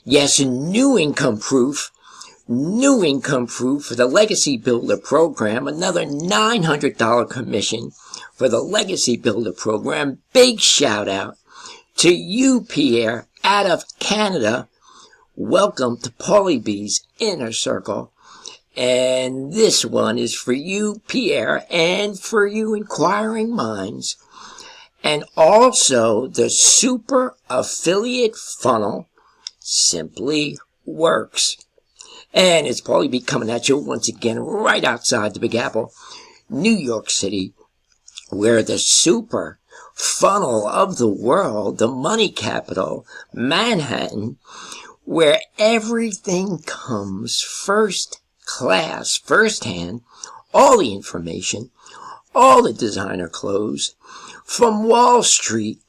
Yes, new income proof for the Legacy Builder program. Another $900 commission for the Legacy Builder program. Big shout out to you, Pierre, out of Canada. Welcome to Paulie B's Inner Circle. And this one is for you, Pierre, and for you inquiring minds. And also the super affiliate funnel simply works. And it's Paulie B coming at you once again right outside the Big Apple, New York City, where the super funnel of the world, the money capital, Manhattan, where everything comes first class, first hand, all the information, all the designer clothes, from Wall Street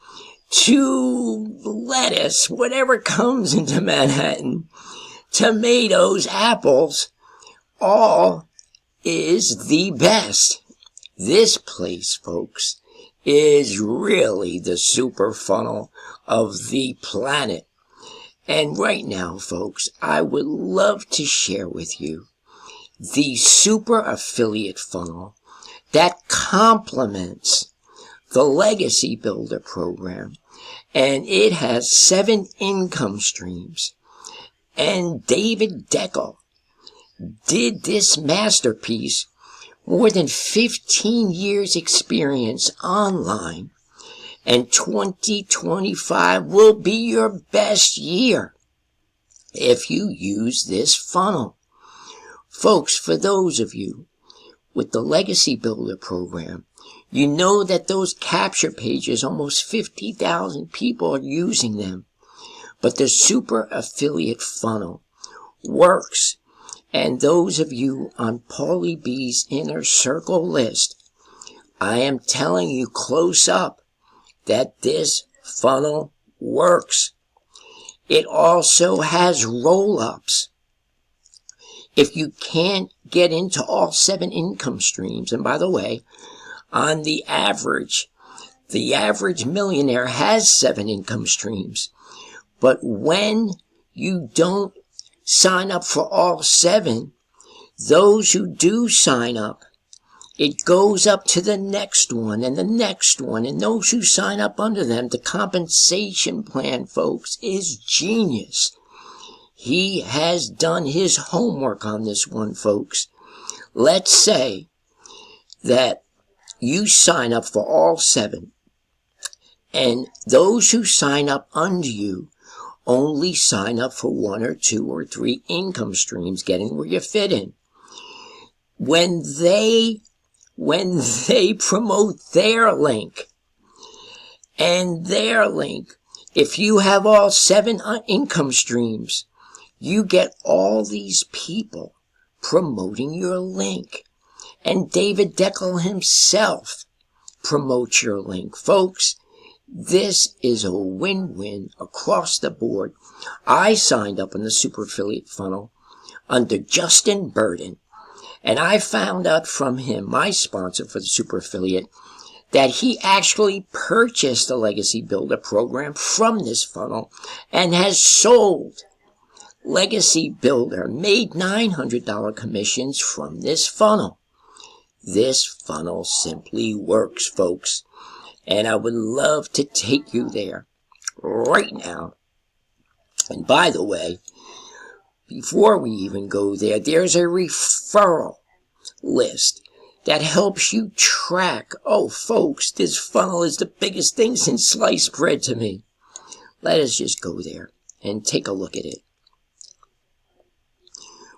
to lettuce, whatever comes into Manhattan, tomatoes, apples, all is the best. This place, folks, is really the super funnel of the planet. And right now, folks, I would love to share with you the super affiliate funnel that complements the Legacy Builder program. And it has 7 income streams. And David Deckel did this masterpiece, more than 15 years experience online. And 2025 will be your best year if you use this funnel. Folks, for those of you with the Legacy Builder program, you know that those capture pages, almost 50,000 people are using them. But the super affiliate funnel works. And those of you on Paulie B's Inner Circle list, I am telling you close up that this funnel works. It also has roll-ups. If you can't get into all 7 income streams, and by the way, on the average millionaire has 7 income streams. But when you don't sign up for all 7, those who do sign up, it goes up to the next one and the next one. And those who sign up under them, the compensation plan, folks, is genius. He has done his homework on this one, folks. Let's say that you sign up for all 7, and those who sign up under you only sign up for 1 or 2 or 3 income streams, getting where you fit in. When they promote their link, if you have all 7 income streams, you get all these people promoting your link. And David Deckel himself promotes your link. Folks, this is a win-win across the board. I signed up in the super affiliate funnel under Justin Burden, and I found out from him, my sponsor for the super affiliate, that he actually purchased the Legacy Builder program from this funnel and has sold Legacy Builder, made $900 commissions from this funnel. This funnel simply works, folks. And I would love to take you there right now. And by the way, before we even go there, there's a referral list that helps you track. Oh, folks, this funnel is the biggest thing since sliced bread to me. Let us just go there and take a look at it.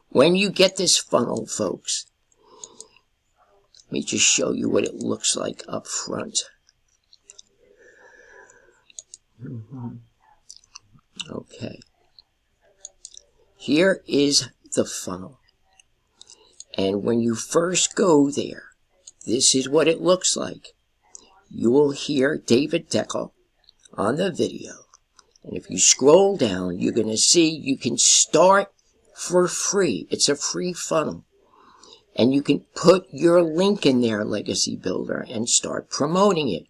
When you get this funnel, folks, let me just show you what it looks like up front. Okay. Here is the funnel. And when you first go there, this is what it looks like. You will hear David Deckel on the video. And if you scroll down, you're going to see you can start for free. It's a free funnel. And you can put your link in there, Legacy Builder, and start promoting it.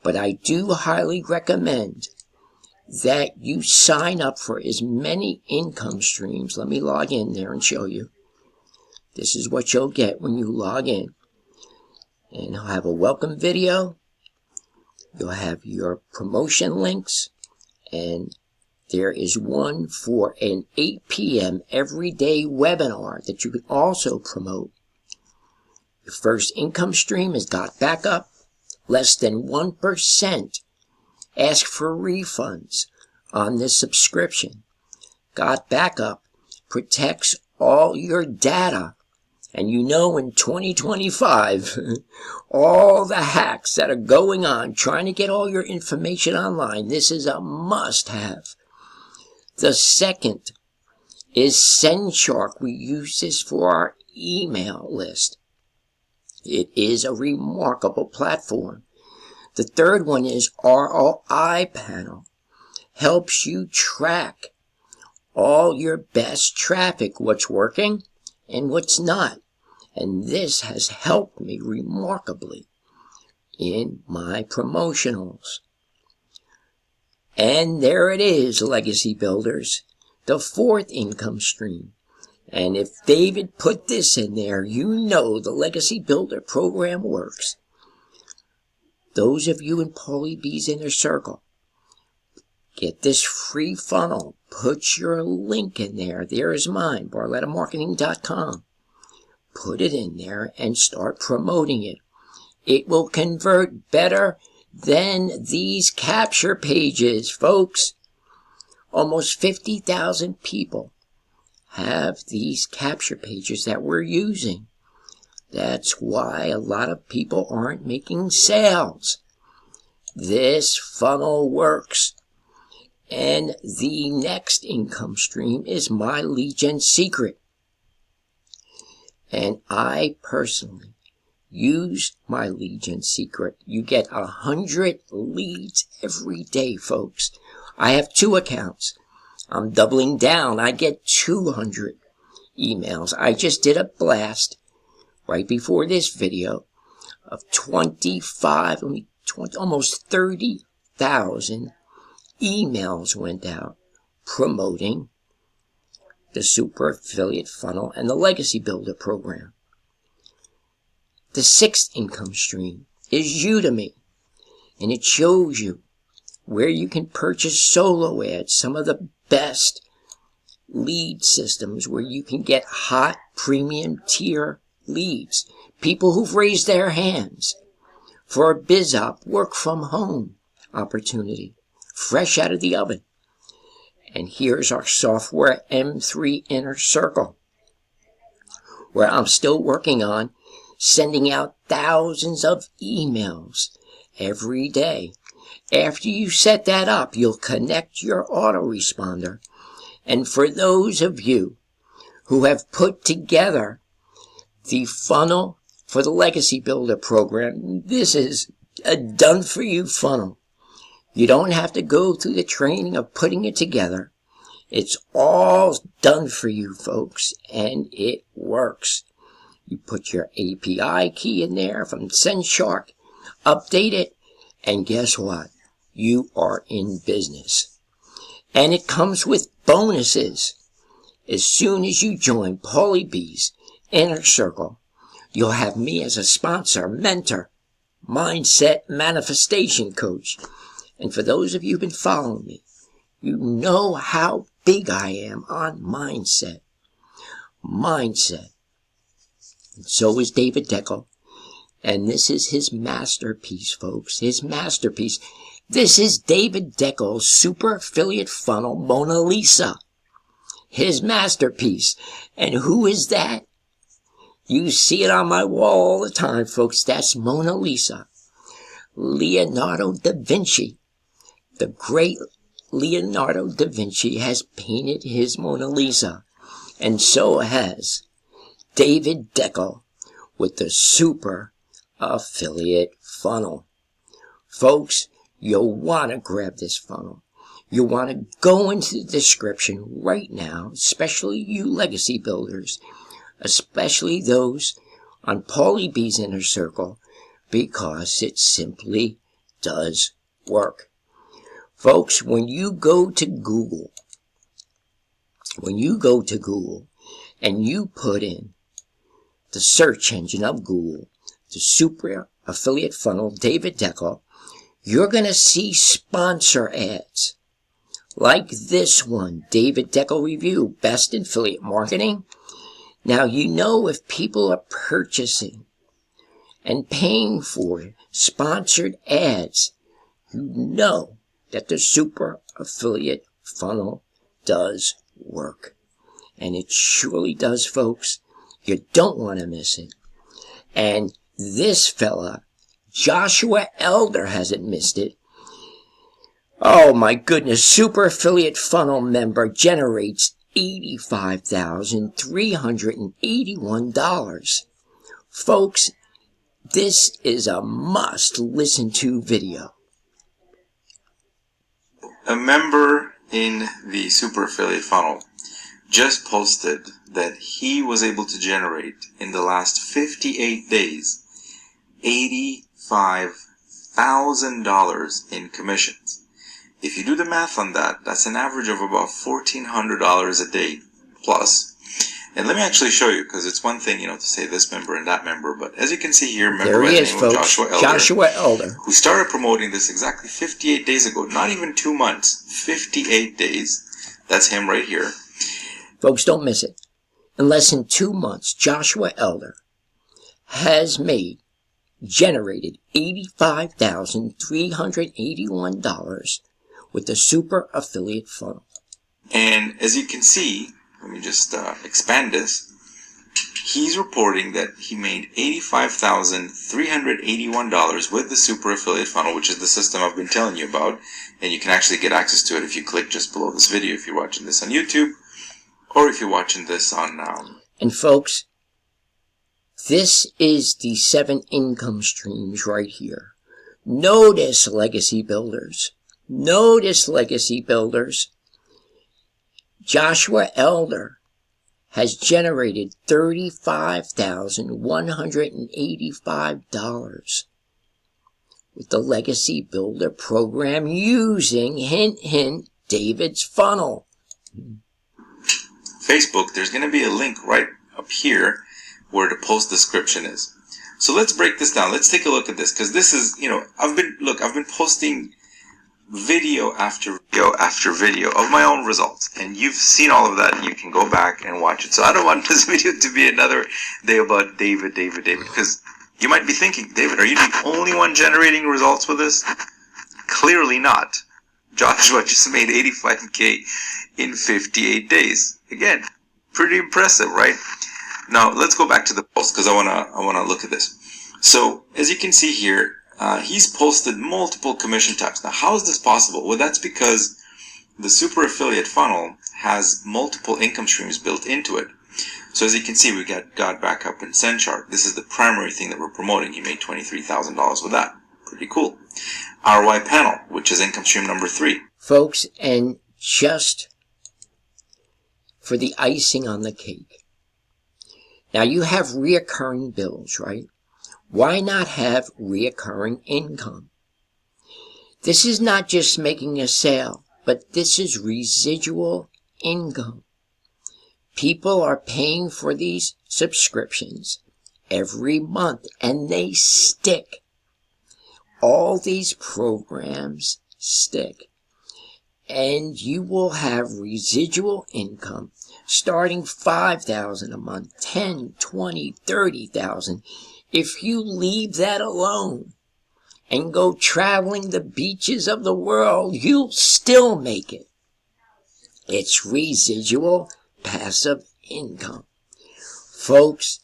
But I do highly recommend that you sign up for as many income streams. Let me log in there and show you. This is what you'll get when you log in. And you'll have a welcome video. You'll have your promotion links. And there is one for an 8 p.m. everyday webinar that you can also promote. Your first income stream is got back up. Less than 1% ask for refunds on this subscription. Got Backup protects all your data. And you know, in 2025, all the hacks that are going on, trying to get all your information online, this is a must-have. The second is SendShark. We use this for our email list. It is a remarkable platform. The third one is ROI Panel. Helps you track all your best traffic, what's working and what's not. And this has helped me remarkably in my promotionals. And there it is, Legacy Builders, the fourth income stream. And if David put this in there, you know the Legacy Builder program works. Those of you in Paulie B's Inner Circle, get this free funnel. Put your link in there. There is mine, barlettamarketing.com. Put it in there and start promoting it. It will convert better than these capture pages, folks. Almost 50,000 people have these capture pages that we're using. That's why a lot of people aren't making sales. This funnel works. And the next income stream is my lead gen secret. And I personally use my lead gen secret. You get 100 leads every day, folks. I have 2 accounts. I'm doubling down. I get 200 emails. I just did a blast right before this video of almost 30,000 emails went out promoting the Super Affiliate Funnel and the Legacy Builder program. The sixth income stream is Udemy, and it shows you where you can purchase solo ads, some of the best lead systems where you can get hot premium tier leads, people who've raised their hands for a BizOp work from home opportunity, fresh out of the oven. And here's our software M3 Inner Circle, where I'm still working on sending out thousands of emails every day. After you set that up, you'll connect your autoresponder. And for those of you who have put together the funnel for the Legacy Builder program, this is a done-for-you funnel. You don't have to go through the training of putting it together. It's all done for you, folks, and it works. You put your API key in there from SendShark, update it, and guess what? You are in business. And it comes with bonuses. As soon as you join Paulie B's Inner Circle, you'll have me as a sponsor, mentor, mindset manifestation coach. And for those of you who've been following me, you know how big I am on mindset. Mindset. And so is David Deckel. And this is his masterpiece, folks. His masterpiece. This is David Deckel's Super Affiliate Funnel Mona Lisa. His masterpiece. And who is that? You see it on my wall all the time, folks. That's Mona Lisa. Leonardo da Vinci. The great Leonardo da Vinci has painted his Mona Lisa, and so has David Deckel with the Super Affiliate Funnel. Folks, you'll want to grab this funnel. You'll want to go into the description right now, especially you legacy builders, especially those on Paulie B's Inner Circle, because it simply does work. Folks, when you go to Google and you put in the search engine of Google, the super affiliate funnel, David Deckel, you're going to see sponsor ads like this one, David Deckel Review, Best in Affiliate Marketing. Now, you know if people are purchasing and paying for sponsored ads, you know that the super affiliate funnel does work. And it surely does, folks. You don't want to miss it. And this fella, Joshua Elder, hasn't missed it. Oh my goodness, super affiliate funnel member generates $85,381. Folks, this is a must listen to video. A member in the super affiliate funnel just posted that he was able to generate in the last 58 days $85,000 in commissions. If you do the math on that, that's an average of about $1,400 a day plus. And let me actually show you, because it's one thing, to say this member and that member, but as you can see here, member by the name of Joshua Elder, who started promoting this exactly 58 days ago, not even 2 months, 58 days. That's him right here. Folks, don't miss it. In less than 2 months, Joshua Elder has generated $85,381 with the super affiliate funnel. And as you can see, let me just expand this. He's reporting that he made $85,381 with the super affiliate funnel, which is the system I've been telling you about. And you can actually get access to it if you click just below this video, if you're watching this on YouTube, or if you're watching this on And folks, this is the 7 income streams right here. Notice, legacy builders. Joshua Elder has generated $35,185 with the Legacy Builder program using, hint, hint, David's funnel. Facebook, there's going to be a link right up here where the post description is. So let's break this down. Let's take a look at this, because this is, I've been posting video after video of my own results, and you've seen all of that, and you can go back and watch it. So I don't want this video to be another day about David, because you might be thinking, David, are you the only one generating results with this? Clearly not. Joshua just made $85K in 58 days. Again, pretty impressive, right? Now let's go back to the post, because I wanna look at this. So as you can see here, he's posted multiple commission types. Now, how is this possible? Well, that's because the super affiliate funnel has multiple income streams built into it. So as you can see, we got Backup and Send Chart. This is the primary thing that we're promoting. He made $23,000 with that. Pretty cool. ROI Panel, which is income stream number 3. Folks, and just for the icing on the cake. Now, you have reoccurring bills, right? Why not have reoccurring income? This is not just making a sale, but this is residual income. People are paying for these subscriptions every month, and they stick. All these programs stick. And you will have residual income starting $5,000 a month, $10,000, $20,000, $30,000. If you leave that alone and go traveling the beaches of the world, you'll still make it. It's residual passive income. Folks,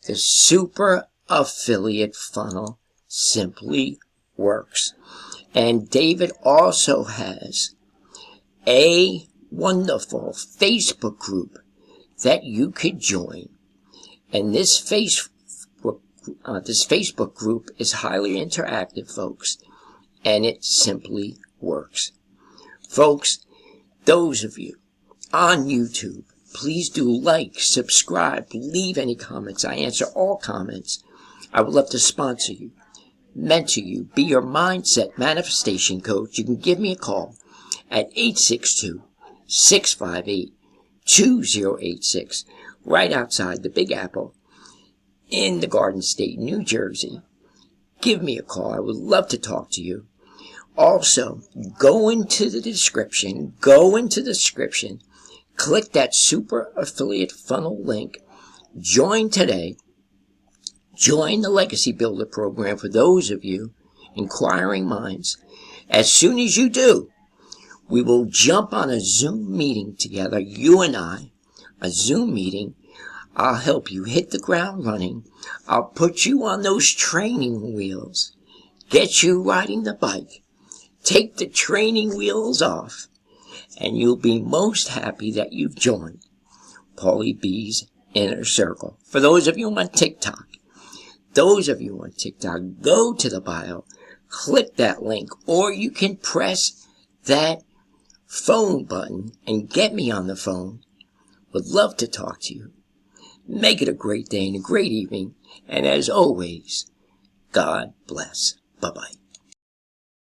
the super affiliate funnel simply works. And David also has a wonderful Facebook group that you could join. And this Facebook group is highly interactive, folks, and it simply works. Folks, those of you on YouTube, please do like, subscribe, leave any comments. I answer all comments. I would love to sponsor you. mentor you, be your mindset manifestation coach, you can give me a call at 862-658-2086 right outside the Big Apple in the Garden State, New Jersey. Give me a call. I would love to talk to you. Also, go into the description, click that super affiliate funnel link, join today, join the Legacy Builder program for those of you inquiring minds. As soon as you do, we will jump on a Zoom meeting together, you and I, a Zoom meeting. I'll help you hit the ground running. I'll put you on those training wheels, get you riding the bike, take the training wheels off, and you'll be most happy that you've joined Paulie B's Inner Circle. For those of you on TikTok, go to the bio, click that link, or you can press that phone button and get me on the phone. Would love to talk to you. Make it a great day and a great evening. And as always, God bless. Bye-bye.